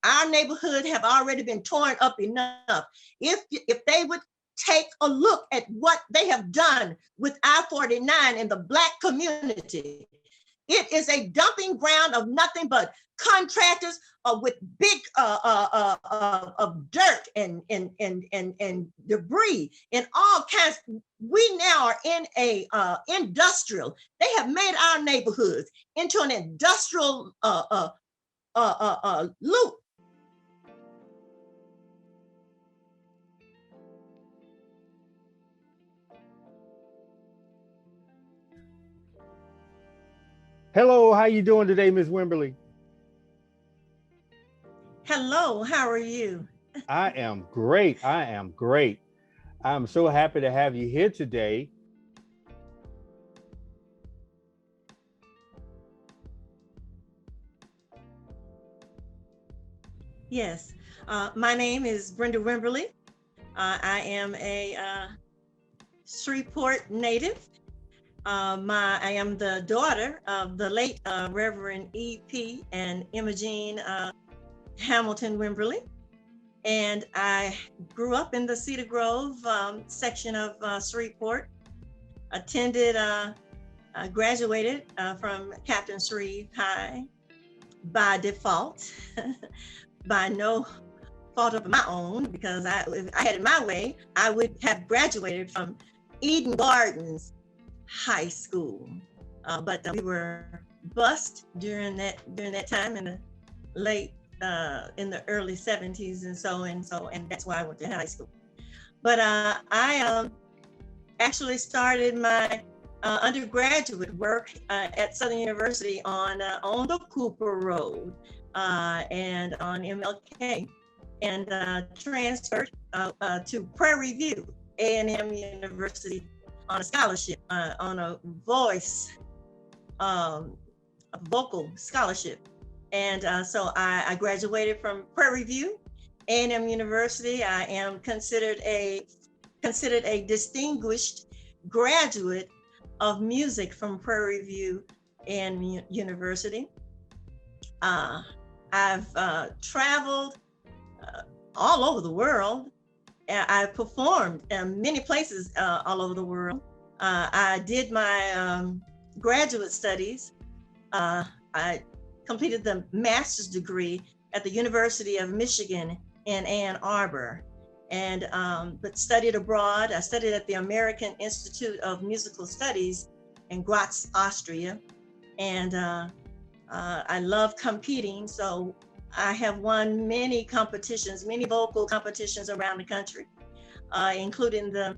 our neighborhood have already been torn up enough. If they would take a look at what they have done with I-49 in the Black community, it is a dumping ground of nothing but contractors with big of dirt and debris and all kinds. We now are in a industrial. They have made our neighborhoods into an industrial loop. Hello, how you doing today, Ms. Wimberly? Hello, how are you? I am great. I am great. I'm so happy to have you here today. Yes, my name is Brenda Wimberly. I am a Shreveport native. I am the daughter of the late Reverend E.P. and Imogene Hamilton Wimberly. And I grew up in the Cedar Grove section of Shreveport, graduated from Captain Shreve High by default, by no fault of my own, because if I had it my way, I would have graduated from Eden Gardens High School. But we were bused during that time in the early 70s and that's why I went to high school. But I actually started my undergraduate work at Southern University on the Cooper Road and on MLK, and transferred to Prairie View, A&M University, on a scholarship, on a vocal scholarship. And so I graduated from Prairie View, A&M University. I am considered a distinguished graduate of music from Prairie View A&M University. I've traveled all over the world. I performed in many places all over the world. I did my graduate studies. I completed the master's degree at the University of Michigan in Ann Arbor, and but studied abroad. I studied at the American Institute of Musical Studies in Graz, Austria, and I love competing. So I have won many competitions, many vocal competitions around the country, including the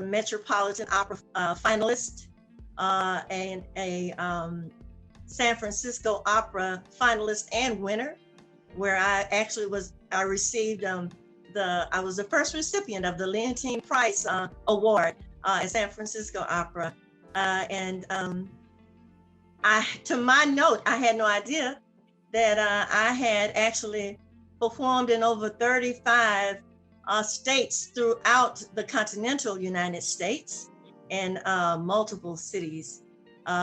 Metropolitan Opera finalist and a San Francisco Opera finalist and winner, where I received I was the first recipient of the Leontine Prize Award at San Francisco Opera. To my note, I had no idea that I had actually performed in over 35 states throughout the continental United States and multiple cities.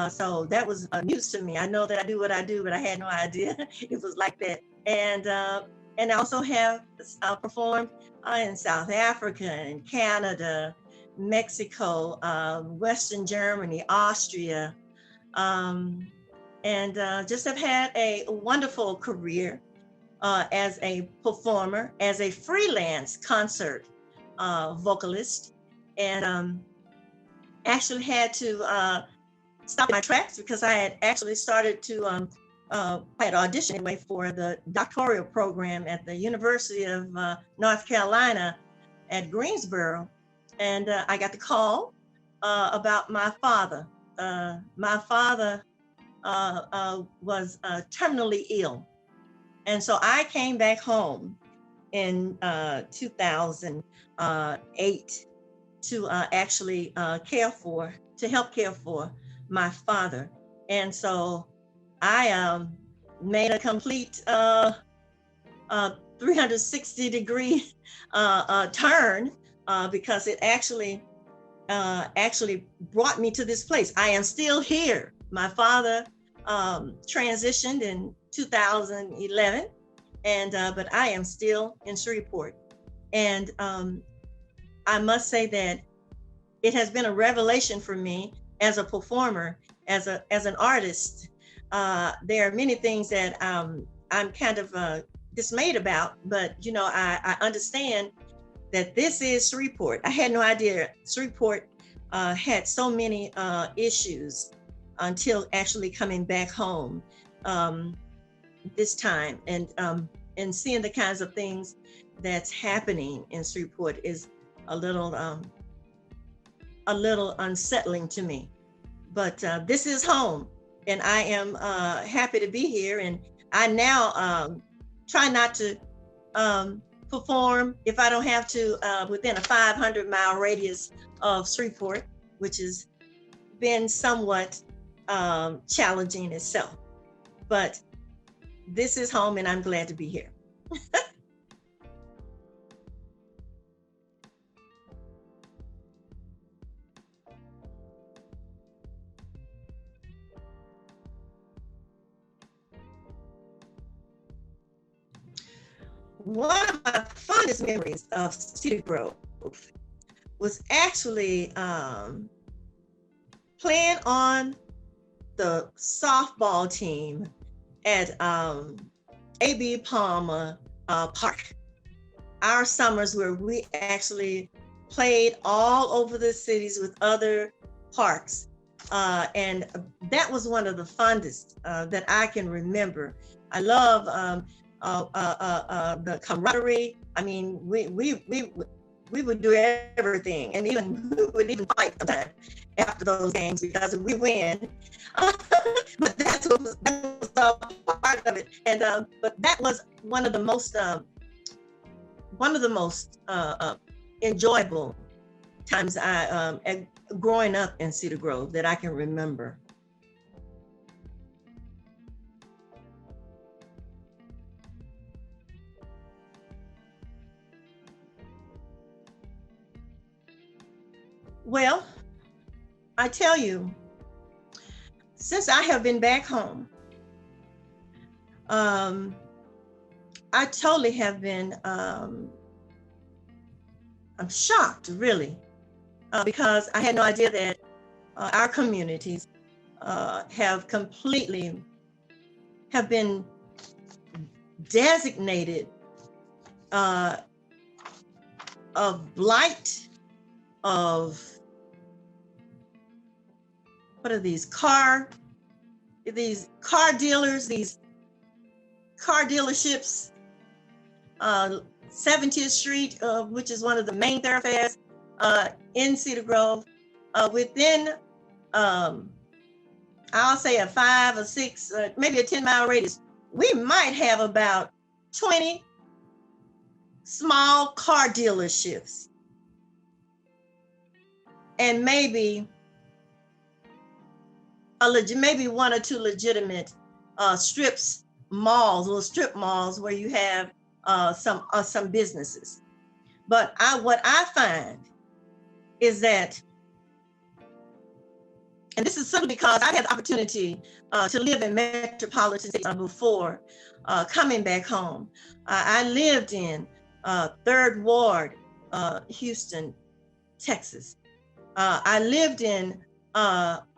So that was news to me. I know that I do what I do, but I had no idea it was like that. And I also have performed in South Africa and Canada, Mexico, Western Germany, Austria, and just have had a wonderful career as a performer, as a freelance concert vocalist, and actually had to stop my tracks because I had actually started to I had auditioned anyway for the doctoral program at the University of North Carolina at Greensboro, and I got the call about my father. My father was terminally ill, and so I came back home in 2008 to actually help care for my father. And so I made a complete 360-degree turn because it actually brought me to this place. I am still here. My father transitioned in 2011, and but I am still in Shreveport. And I must say that it has been a revelation for me as a performer, as an artist. There are many things that I'm kind of dismayed about, but I understand that this is Shreveport. I had no idea Shreveport had so many issues until actually coming back home this time, and seeing the kinds of things that's happening in Shreveport is a little unsettling to me. But this is home, and I am happy to be here. And I now try not to perform if I don't have to within a 500-mile radius of Shreveport, which has been somewhat challenging itself. But this is home, and I'm glad to be here. One of my fondest memories of Cedar Grove was actually playing on the softball team at A.B. Palmer Park. Our summers where we actually played all over the cities with other parks. And that was one of the fondest that I can remember. I love the camaraderie. I mean, we would do everything, and we would even fight sometimes after those games because we win. But that was a part of it. And but that was one of the most enjoyable times growing up in Cedar Grove that I can remember. Well, I tell you, since I have been back home, I totally have been, I'm shocked really, because I had no idea that our communities have been designated of blight, of what are these car dealers, these car dealerships, 70th Street, which is one of the main thoroughfares in Cedar Grove, within I'll say a 5 or 6, maybe a 10-mile radius. We might have about 20 small car dealerships, and maybe maybe 1 or 2 legitimate strip malls where you have some businesses. But what I find is that, and this is simply because I had the opportunity to live in metropolitan cities before coming back home. I lived in 3rd Ward, Houston, Texas. I lived in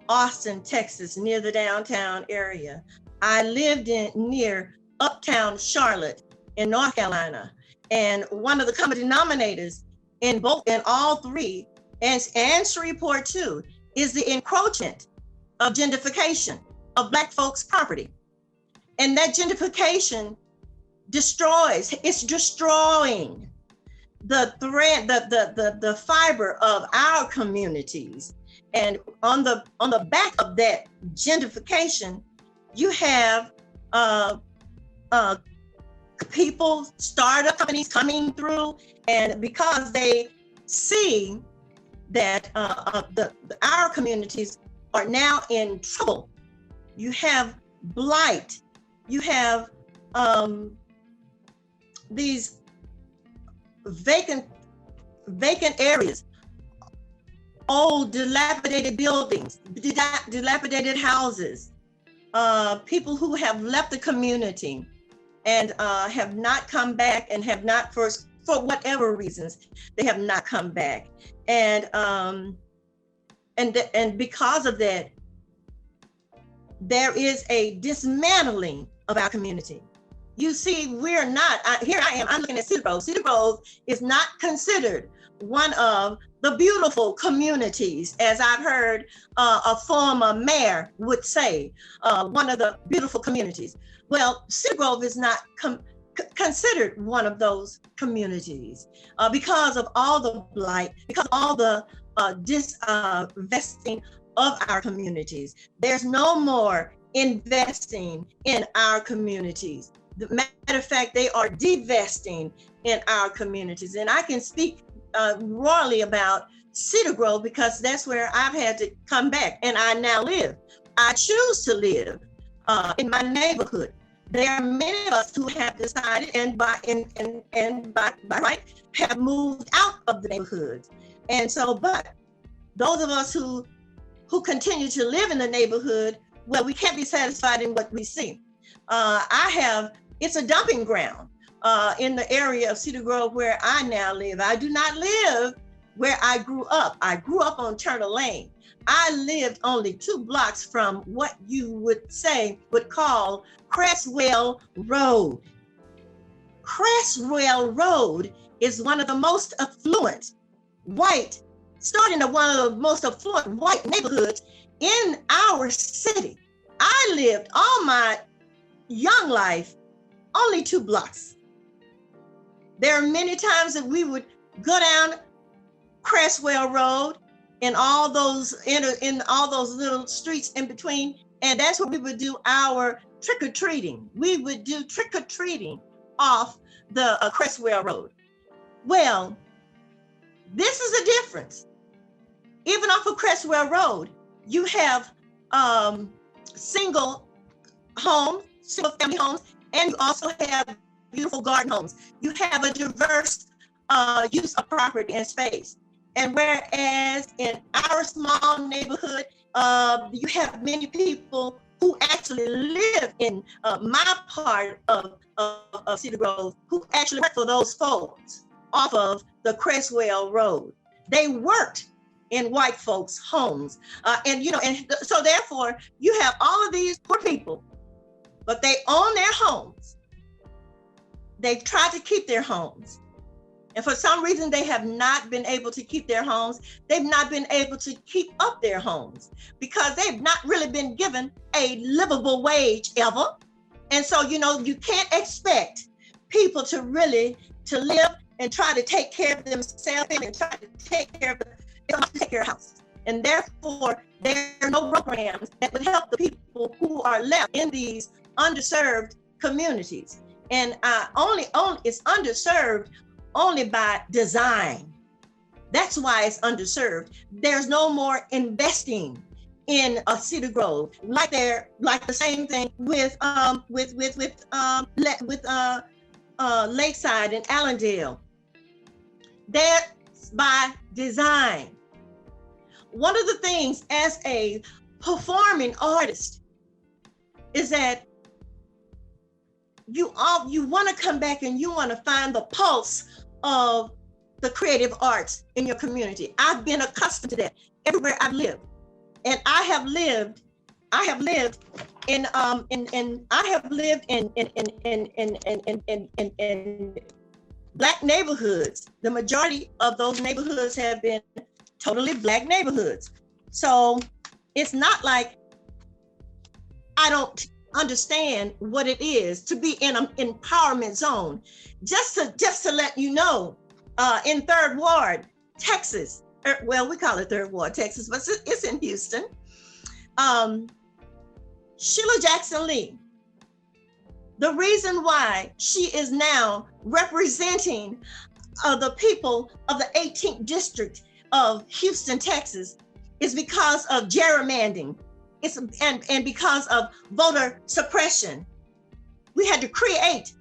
Austin, Texas, near the downtown area. I lived near uptown Charlotte in North Carolina. And one of the common denominators in all three, and Shreveport too, is the encroachment of gentrification of Black folks' property. And that gentrification it's destroying the thread, the fiber of our communities. And on the back of that gentrification, you have people, startup companies coming through, and because they see that our communities are now in trouble, you have blight, you have these vacant areas, old dilapidated buildings, dilapidated houses, people who have left the community, and have not come back, and have not, for whatever reasons, they have not come back. And because of that, there is a dismantling of our community. You see, we're not, here I am, I'm looking at Cedar Grove. Cedar Grove is not considered one of the beautiful communities, as I've heard a former mayor would say, one of the beautiful communities. Well, Cedar Grove is not considered one of those communities because of all the blight, because of all the disinvesting of our communities. There's no more investing in our communities. The matter of fact, they are divesting in our communities. And I can speak royally about Cedar Grove because that's where I've had to come back, and I now live. I choose to live in my neighborhood. There are many of us who have decided, and by right, have moved out of the neighborhoods. And so, but those of us who continue to live in the neighborhood, well, we can't be satisfied in what we see. It's a dumping ground in the area of Cedar Grove where I now live. I do not live where I grew up. I grew up on Turner Lane. I lived only 2 blocks from what you would call Cresswell Road. Cresswell Road is one of the most affluent white, starting at one of the most affluent white neighborhoods in our city. I lived all my young life only 2 blocks. There are many times that we would go down Cresswell Road and all those in all those little streets in between, and that's where we would do our trick-or-treating. We would do trick-or-treating off the Cresswell Road. Well, this is a difference. Even off of Cresswell Road, you have single family homes, and you also have beautiful garden homes. You have a diverse use of property and space. And whereas in our small neighborhood, you have many people who actually live in my part of Cedar Grove, who actually work for those folks off of the Cresswell Road. They worked in white folks' homes. And so therefore you have all of these poor people, but they own their homes. They've tried to keep their homes. And for some reason, they have not been able to keep their homes. They've not been able to keep up their homes because they've not really been given a livable wage ever. And so, you can't expect people to live and try to take care of themselves and try to take care of a house. And therefore, there are no programs that would help the people who are left in these underserved communities. And it's underserved only by design. That's why it's underserved. There's no more investing in a Cedar Grove, like the same thing with Lakeside and Allendale. That's by design. One of the things as a performing artist is that you want to come back and you want to find the pulse of the creative arts in your community. I've been accustomed to that everywhere I've lived. And I have lived in Black neighborhoods. The majority of those neighborhoods have been totally Black neighborhoods. So it's not like I don't understand what it is to be in an empowerment zone. Just to let you know, in 3rd Ward, Texas, well, we call it 3rd Ward, Texas, but it's in Houston. Sheila Jackson Lee, the reason why she is now representing the people of the 18th district of Houston, Texas, is because of gerrymandering. And because of voter suppression. We had to create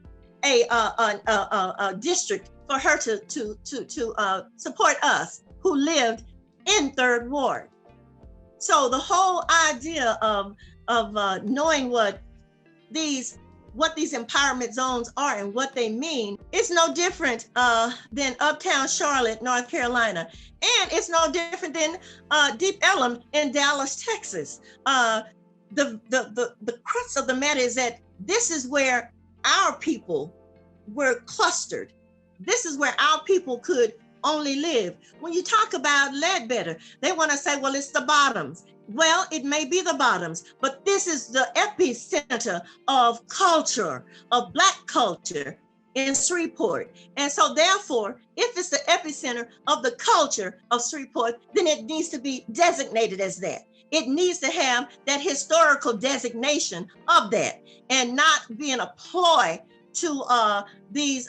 a district for her to support us who lived in 3rd Ward. So the whole idea of knowing what these what these empowerment zones are and what they mean, it's no different than Uptown Charlotte, North Carolina. And it's no different than Deep Ellum in Dallas, Texas. The crux of the matter is that this is where our people were clustered. This is where our people could only live. When you talk about Ledbetter, they want to say, well, it's the bottoms. Well, it may be the bottoms, but this is the epicenter of culture, of Black culture in Shreveport. And so therefore, if it's the epicenter of the culture of Shreveport, then it needs to be designated as that. It needs to have that historical designation of that, and not being a ploy to these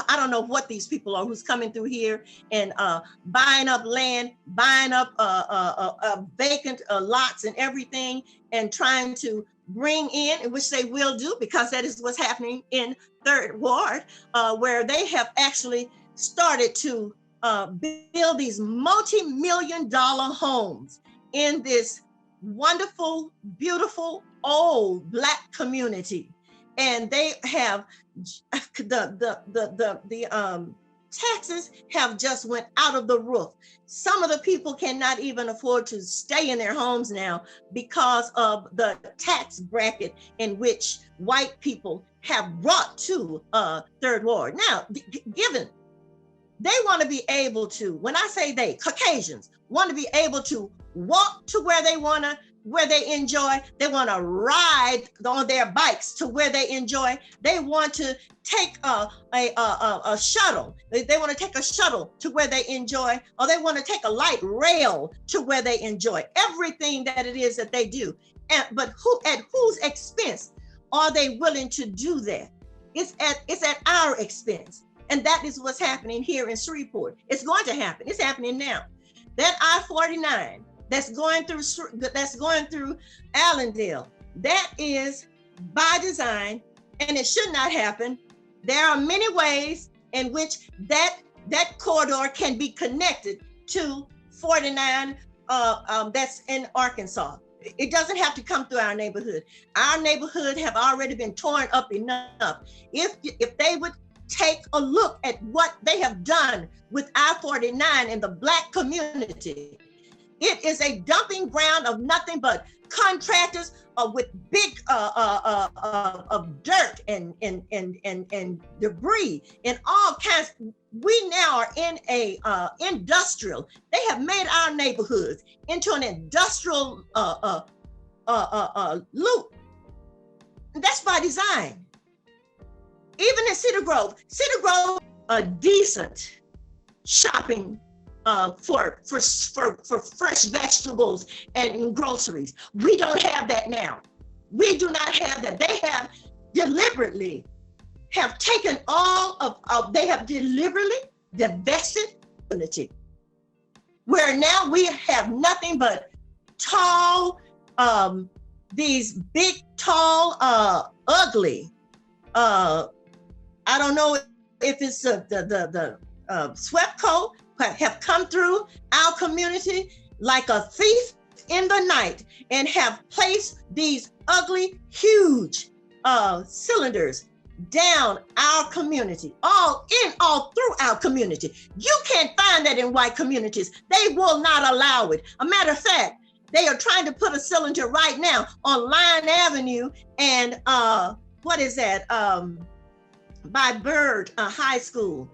I don't know what these people are who's coming through here and buying up land, buying up vacant lots and everything, and trying to bring in, which they will do, because that is what's happening in Third Ward, where they have actually started to build these multi-million-dollar homes in this wonderful, beautiful, old Black community. And they have the taxes have just went out of the roof. Some of the people cannot even afford to stay in their homes now because of the tax bracket in which white people have brought to Third Ward. Now, given they want to be able to, when I say they, Caucasians want to be able to walk to where they want to, where they enjoy. They want to ride on their bikes to where they enjoy. They want to take a shuttle. They want to take a shuttle to where they enjoy, or they want to take a light rail to where they enjoy. Everything that it is that they do. But at whose expense are they willing to do that? It's at our expense. And that is what's happening here in Shreveport. It's going to happen. It's happening now. That I-49 that's going through Allendale, that is by design, and it should not happen. There are many ways in which that corridor can be connected to 49 that's in Arkansas. It doesn't have to come through our neighborhood. Our neighborhood have already been torn up enough. If they would take a look at what they have done with I-49 in the Black community, it is a dumping ground of nothing but contractors with big of dirt and debris and all kinds. We now are in a industrial. They have made our neighborhoods into an industrial loop. And that's by design. Even in Cedar Grove, a decent shopping for fresh vegetables and groceries. We don't have that now. We do not have that. They have deliberately taken all of they have deliberately divested community, where now we have nothing but tall, these big, tall, ugly. I don't know if it's the SWEPCO have come through our community like a thief in the night and have placed these ugly, huge cylinders down our community, all through our community. You can't find that in white communities. They will not allow it. A matter of fact, they are trying to put a cylinder right now on Line Avenue and what is that? By Byrd High School,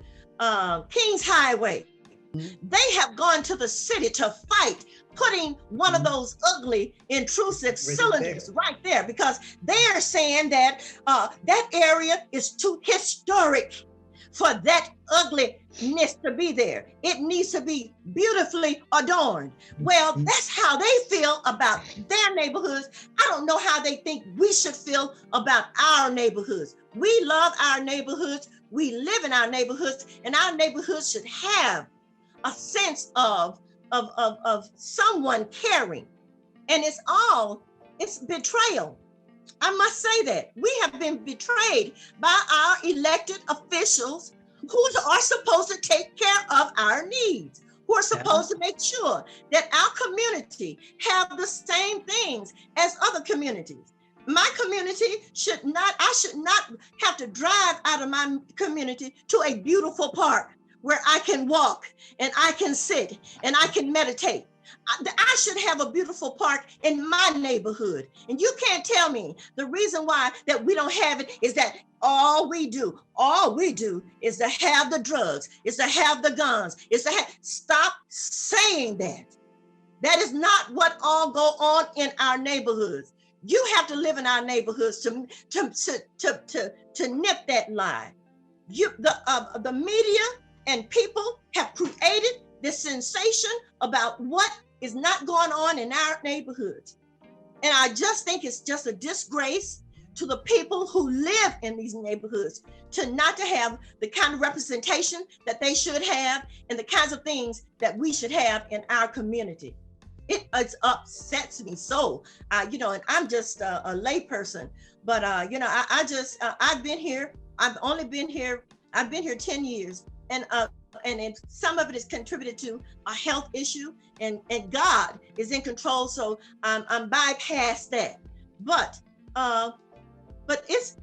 Kings Highway. They have gone to the city to fight, putting one of those ugly, intrusive cylinders right there, because they are saying that that area is too historic for that ugliness to be there. It needs to be beautifully adorned. Well, that's how they feel about their neighborhoods. I don't know how they think we should feel about our neighborhoods. We love our neighborhoods. We live in our neighborhoods, and our neighborhoods should have a sense of someone caring. And it's betrayal. I must say that we have been betrayed by our elected officials who are supposed to take care of our needs, who are supposed to make sure that our community have the same things as other communities. my community I should not have to drive out of my community to a beautiful park where I can walk and I can sit and I can meditate. I should have a beautiful park in my neighborhood. And you can't tell me the reason why that we don't have it is that all we do is to have the drugs, is to have the guns, stop saying that. That is not what all go on in our neighborhoods. You have to live in our neighborhoods to nip that lie. The media and people have created this sensation about what is not going on in our neighborhoods. And I just think it's just a disgrace to the people who live in these neighborhoods to not to have the kind of representation that they should have and the kinds of things that we should have in our community. It upsets me so, and I'm just a lay person, but I've been here. I've been here 10 years, and some of it is contributed to a health issue, and God is in control, so I'm bypass that. But it's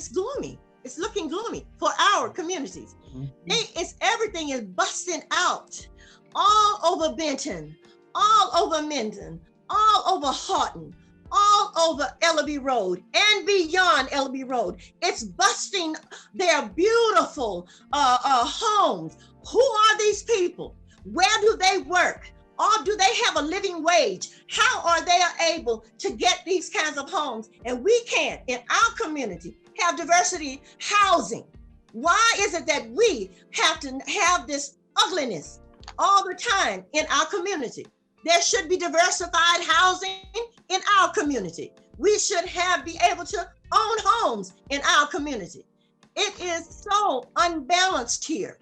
gloomy. It's looking gloomy for our communities. Mm-hmm. Everything is busting out. All over Benton, all over Minden, all over Houghton, all over Ellaby Road and beyond Ellaby Road. It's busting their beautiful homes. Who are these people? Where do they work? Or do they have a living wage? How are they able to get these kinds of homes? And we can't, in our community, have diversity housing. Why is it that we have to have this ugliness all the time in our community? There should be diversified housing in our community. We should be able to own homes in our community. It is so unbalanced here.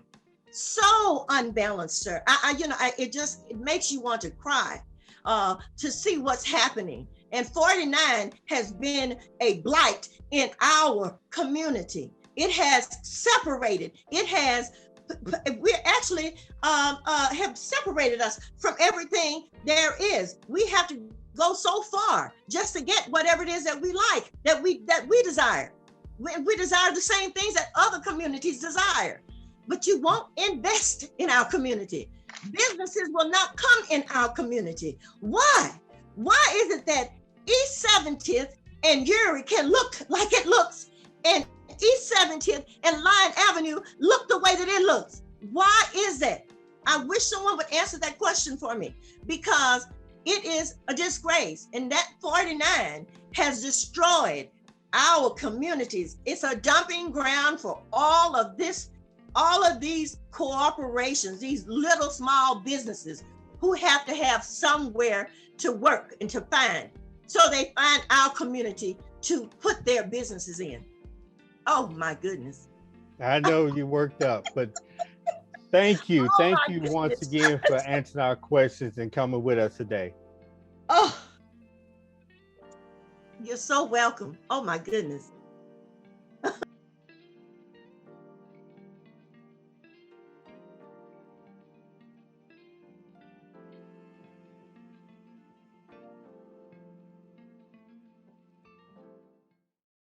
So unbalanced, sir. It makes you want to cry to see what's happening. And 49 has been a blight in our community. It has separated. We actually have separated us from everything there is. We have to go so far just to get whatever it is that we like, that we desire. We desire the same things that other communities desire, but you won't invest in our community. Businesses will not come in our community. Why? Why is it that East 70th and Uri can look like it looks, and East 70th and Lyon Avenue look the way that it looks? Why is that? I wish someone would answer that question for me, because it is a disgrace, and that 49 has destroyed our communities. It's a dumping ground for all of these corporations, these little small businesses who have to have somewhere to work and to find. So they find our community to put their businesses in. Oh my goodness. I know you worked up, but thank you. Thank you once again for answering our questions and coming with us today. Oh, you're so welcome. Oh my goodness.